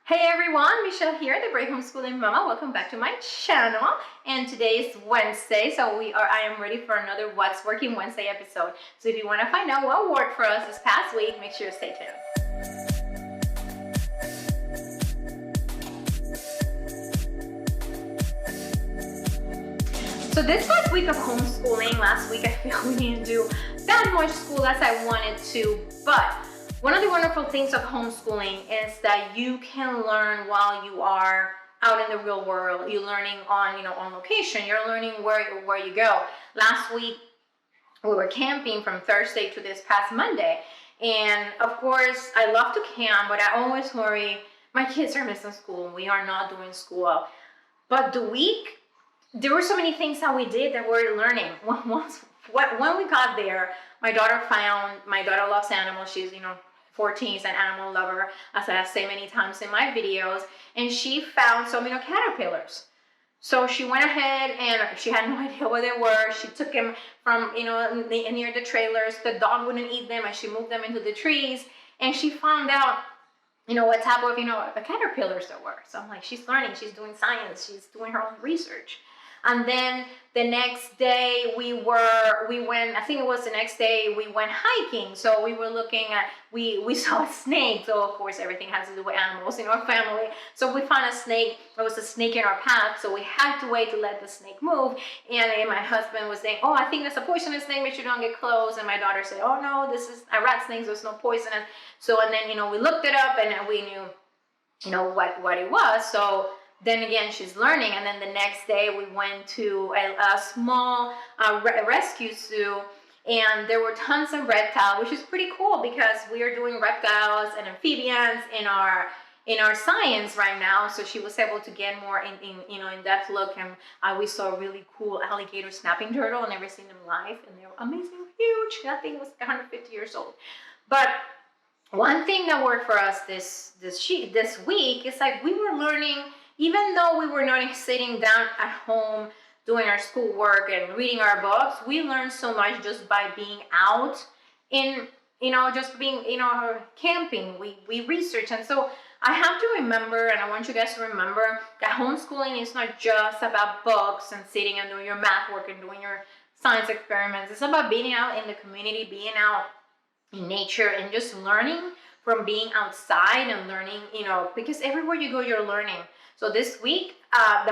Hey everyone, Michelle here, the Brave Homeschooling Mama. Welcome back to my channel. And today is Wednesday, so I am ready for another What's Working Wednesday episode. So if you want to find out what worked for us this past week, make sure to stay tuned. So this last week of homeschooling, last week I feel we didn't do that much school as I wanted to, but one of the wonderful things of homeschooling is that you can learn while you are out in the real world. You're learning on location. You're learning where you go. Last week we were camping from Thursday to this past Monday, and of course I love to camp, but I always worry my kids are missing school. We are not doing school. But the week there were so many things that we did that we're learning. When we got there, my daughter loves animals. She's 14, is an animal lover, as I say many times in my videos, and she found some caterpillars. So she went ahead and she had no idea what they were. She took them from near the trailers. The dog wouldn't eat them, and she moved them into the trees, and she found out what type of caterpillars there were. So I'm like, she's learning, she's doing science, she's doing her own research. And then the next day we went, I think it was the next day, we went hiking. So we were looking at, we saw a snake. So of course everything has to do with animals in our family. So we found a snake. There was a snake in our path. So we had to wait to let the snake move. And my husband was saying, oh, I think that's a poisonous snake, make sure you don't get close. And my daughter said, oh no, this is a rat snake, so it's no poisonous. So, and then, we looked it up and we knew, what it was. So then again, she's learning. And then the next day we went to a small rescue zoo, and there were tons of reptiles, which is pretty cool because we are doing reptiles and amphibians in our science right now. So she was able to get more in depth look, and we saw a really cool alligator snapping turtle. I've never seen them live, and they were amazing, huge. That thing was 150 years old. But one thing that worked for us this week is like we were learning. Even though we were not sitting down at home doing our schoolwork and reading our books, we learned so much just by being out in, just being, camping. We research. And so I have to remember, and I want you guys to remember, that homeschooling is not just about books and sitting and doing your math work and doing your science experiments. It's about being out in the community, being out in nature, and just learning from being outside and learning, because everywhere you go, you're learning. So this week,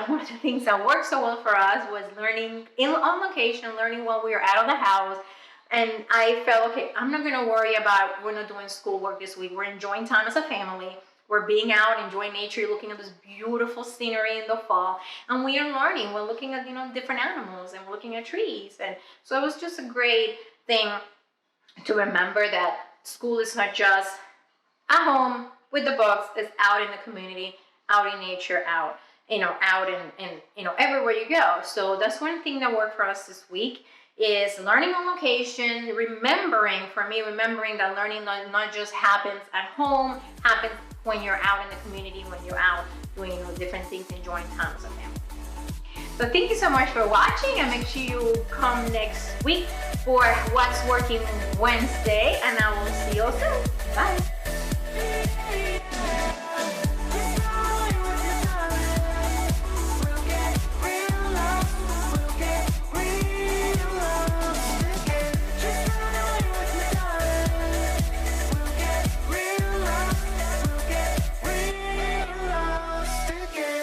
one of the things that worked so well for us was learning on location, learning while we were out of the house. And I felt, okay, I'm not going to worry about, we're not doing schoolwork this week. We're enjoying time as a family. We're being out, enjoying nature, looking at this beautiful scenery in the fall. And we are learning. We're looking at, different animals, and we're looking at trees. And so it was just a great thing to remember that school is not just at home with the books, it's out in the community, out in nature, out in everywhere you go. So that's one thing that worked for us this week, is learning on location, remembering that learning not just happens at home, happens when you're out in the community, when you're out doing different things, enjoying time as a family. So thank you so much for watching, and make sure you come next week for What's Working Wednesday, and I will see you soon. Bye.